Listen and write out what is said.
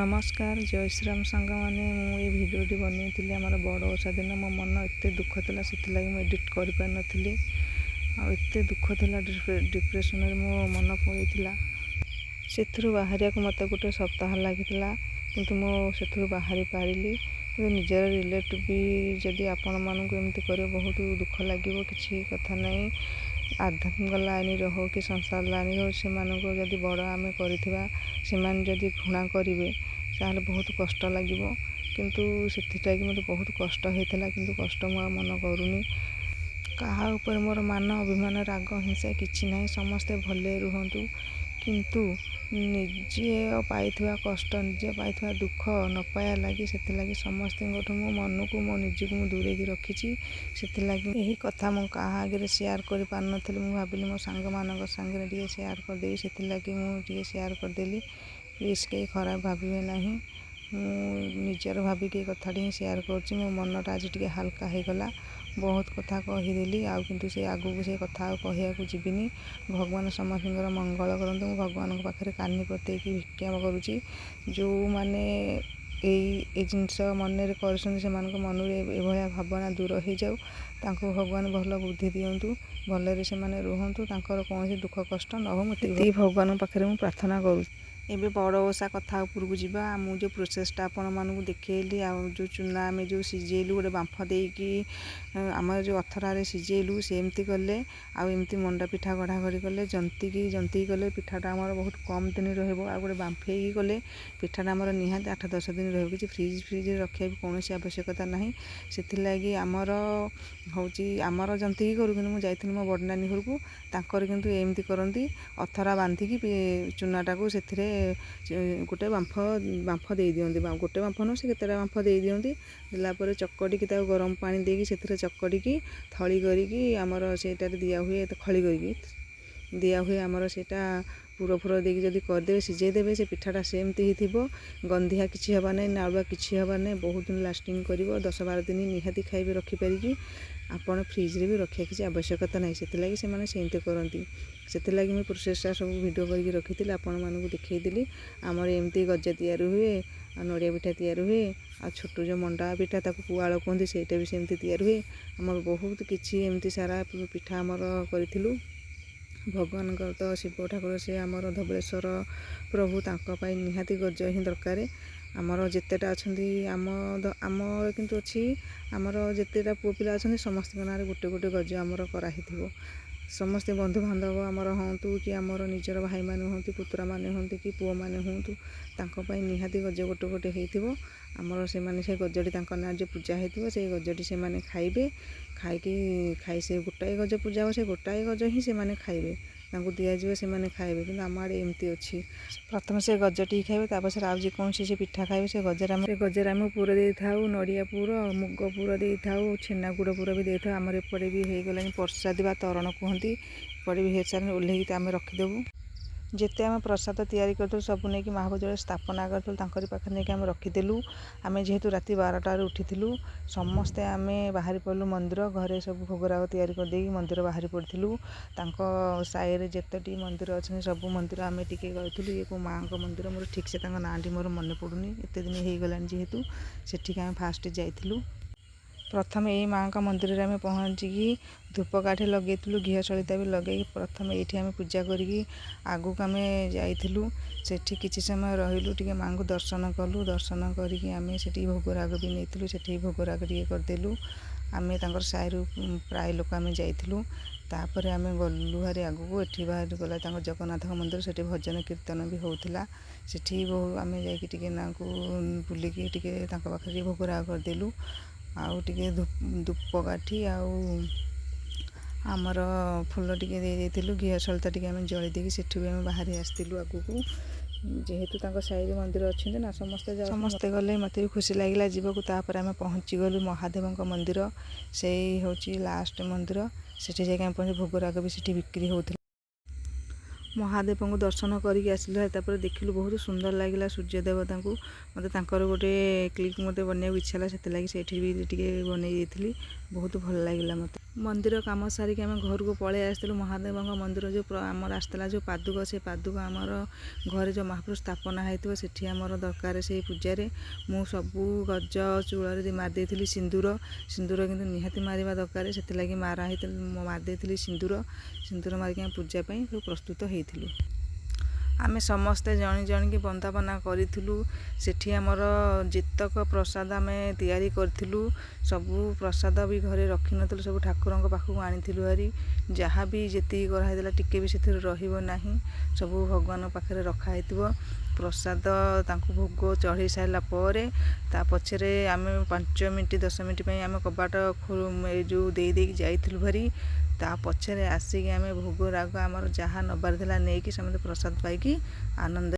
नमस्कार जय श्रीराम सांग मैंने मुझे भिडियोटी बनई आम बड़ ओषा दिन मो मन एत दुख था से एडिट कर पार नी आत दुख था डिप्रेशन मो मन पड़ता से बाहर मत गोटे सप्ताह लगी किंतु मो से बाहरी पारिली कि निजर रिलेटिव भी जदि आपण मानक एमती कर बहुत दुख लगे किसी कथा नहीं आध्यात्मिक लाइन हो कि संसार लाइन हो से जदि बड़ आम कर घृणा करेंगे ताहले बहुत कष्ट लगे किंतु से मत बहुत कष्ट होता किंतु कष्ट मु मन करूनी कहा ऊपर मोर मान अभिमान राग हिंसा किसी ना समस्ते भले रुहतु किंतु निजे पाई कष्ट निजे पाई दुख न पाया लगी से समस्त मो मन को मो निजी को दूरे रखी से यही कथा मु क्या आगे सेयार कर पार नी मुझे भाविली मो सांग मान सागर टे सेयार करदेवी से मुझे सेयार करदेली प्लीज कहीं खराब भावे ना निजर भाविक कथा सेयार कर मो मनटा आज टे हाल्का होगला बहुत कथा कहीदेली आ किंतु से आगू से कथा कहूँ जीविनी भगवान समस्त मंगल करते भगवान पाखे कानी पतेक भिक्षा करुँची जो मैंने ये जिनस मन कर मन एभया भावना दूर हो जाऊ तांको भगवान भल बुद्धि दिंतु भलरे से रुहतु कौन दुख कष्ट न हो मत भगवान पाखे प्रार्थना करूँ एबे बड़ ओषा कथा उपरकू जावा मु जो प्रोसेसटा आपण मानू देखली आ जो चूना आम जो सिझेलु गोटे बांफ देकी आम जो अथरारे सिझेलु सेमती कले आमती मंडा पिठा गढ़ा गढ़ी कले जंतिकी कले पिठाटा आमर बहुत कम दिन रहिबो आ गोटे बांफेकी कले पिठाटा आमर निहाती 8-10 दिन रहिबो किछि फ्रिज रखिया भी कौन आवश्यकता नहीं से आमर हूँ आमर जंतिकी करूँ कि मुझे जाइली मो बड़ नानी घर को तांकर किंतु एमती करती अथरा बांधिकी चूनाटा को से गोटे बांफ दे दिंती गोटे बांफ नुह से केतेटा बांफ दे दिंती देलापर चकटिकी गरम पानी देकी से चकटिकी थली करिकी आमर सेटा दिया हुए खली करिकी दिया हुए आमर सेटा पुर फुर देकी जदि करदेवे सिझेदेवे से पिठाटा सेमती ही थिबो गंधिया किछि हबा नै नालुआ किछि हबा नै बहुत दिन लास्टिंग करिवो 10-12 दिन निहाती खाइबे रखि परिकी आपण फ्रिज रे भी रखिया किसी आवश्यकता नहीं से सेमती करती से मुझे प्रोसेसटा सब वीडियो करके रखी आपण मानक देखईली आमर एमती गजा तैयार हुए आ नड़िया पिठा तैयार हुए आ छोटू जो मंडा पिठा ताको पुआल कहते सेटा भी सेमती तैयार हुए आमर बहुत किसी एमती सारा पिठा आमर करूँ भगवान तो शिव ठाकुर से आमर धबलेश्वर प्रभु तांपाई निहाती गज ही दरकार आमर जितेटा अच्छा आम किंतु अच्छी आमर जितेटा पुओ पिला अच्छा समस्त ना गोटे गोटे गज आमर कराही समस्ते बंधुबांधव आमर हूँ कि आमर निजर भाई मैंने हूँ पुतरा मैंने हूँ कि पुओ मैंने हूँ निहाती गज गोटे गोटे हो आमर से गजटी ना जो पूजा हो से गजटी से खाइबे खाई से गोटाए गज पूजा हो से गोटाए गज ही से खाइबे दिज्व से खाइबे कि आम आड़े एमती अच्छी प्रथम से गजटी खाइबे तापर आज कौन से पिठा खाइबे से गजर आम पुर दे था नड़िया पुर मुग पुर दे था छेना गुड़ पुर भी दे था आमर एपटे भी हो गला प्रसाद बा तरण कहती एपटे भी हो सारे ओह्लैकी आम रखिदेबू जिते आम प्रसाद तैयारी करूँ सब नहीं महाभोज स्थापना करूँ पाखे नहीं आम रखीदेलु आम जेहेतु राति 12टार उठीलु समस्ते आम बाहरी पड़ू मंदिर घरे सब भोगराग तैयारी करदे मंदिर बाहरी पड़ू साइरे जिते मंदिर अच्छे सब मंदिर आम टिके गलु ये माँ का मंदिर मोर ठीक से ना मोर मन पड़ूनी एत दिन हो गला जेहेतु से आम फास्ट जाइलु प्रथम यही माँ का मंदिर में पहुँचिकी धूपकाठी लगेलु घी सलिता भी लगे प्रथम ये आम पूजा करी आगू आम जाइलु सेठी किसी समय रहिलु टिके माँ को दर्शन कलु दर्शन करी आम से भोगराग भी नहीं से भोगराग टे करदेलु आम साइरु प्राय लोक आम जाइलु तापर आम गलु भारी आगू एठी बाहर गला जगन्नाथ मंदिर से भजन कीर्तन भी होता से आम जा बुलिकी पाखे भोगराग करदेलु आउ टिके धूपकाठी आमर फूल टिके देलु घी सलिता टिके आम जली देकी सेठू भी आम बाहरी आसलु आगू को जेहेतु साइड मंदिर अच्छे ना समस्ते गले मत भी खुशी लगे जीवक तापर आम पहुँची गलु महादेव मंदिर से हूँ लास्ट मंदिर से जाए पहुँचे भोगराग भी से बिक्री होता महादेव को दर्शन करके आसिलु तापर देखिलु बहुत सुंदर लगे सूर्य देवता को मत गोटे क्लिप मत बनने इच्छा है से भी टे बनई बहुत भल लगे मत। ମନ୍ଦିର କାମ ସାରିକି ଆମେ ଘରକୁ ପଳେଇ ଆସିଥିଲୁ। ମହାଦେବଙ୍କ ମନ୍ଦିର ଯେଉଁ ଆମର ଆସିଥିଲା ଯେଉଁ ପାଦୁକ, ସେ ପାଦୁକ ଆମର ଘରେ ଯେଉଁ ମହାପ୍ରଭୁ ସ୍ଥାପନା ହେଇଥିବ ସେଠି ଆମର ଦରକାର। ସେଇ ପୂଜାରେ ମୁଁ ସବୁ ଗଜ ଚୂଳରେ ମାରି ଦେଇଥିଲି ସିନ୍ଦୁର କିନ୍ତୁ ନିହାତି ମାରିବା ଦରକାର, ସେଥିଲାଗି ମାରି ଦେଇଥିଲି ସିନ୍ଦୁର ମାରିକି ଆମେ ପୂଜା ପାଇଁ ସବୁ ପ୍ରସ୍ତୁତ ହେଇଥିଲୁ। ଆମେ ସମସ୍ତେ ଜଣିକି ବନ୍ଦାପନା କରିଥିଲୁ। ସେଠି ଆମର ଯେତକ ପ୍ରସାଦ ଆମେ ତିଆରି କରିଥିଲୁ, ସବୁ ପ୍ରସାଦ ବି ଘରେ ରଖିନଥିଲୁ, ସବୁ ଠାକୁରଙ୍କ ପାଖକୁ ଆଣିଥିଲୁ ଭାରି। ଯାହା ବି ଯେତିକି କରାହେଇଥିଲା ଟିକେ ବି ସେଥିରେ ରହିବ ନାହିଁ, ସବୁ ଭଗବାନଙ୍କ ପାଖରେ ରଖା ହେଇଥିବ। ପ୍ରସାଦ ତାଙ୍କୁ ଭୋଗ ଚଢ଼େଇ ସାରିଲା ପରେ ତା ପଛରେ ଆମେ 5 ମିନିଟ୍ 10 ମିନିଟ୍ ପାଇଁ ଆମେ କବାଟ ଯେଉଁ ଦେଇକି ଯାଇଥିଲୁ ଭାରି। ତା ପଛରେ ଆସିକି ଆମେ ଭୋଗ ରାଗ ଆମର ଯାହା ନେବାର ଥିଲା ନେଇକି ସମସ୍ତେ ପ୍ରସାଦ ପାଇକି ଆନନ୍ଦ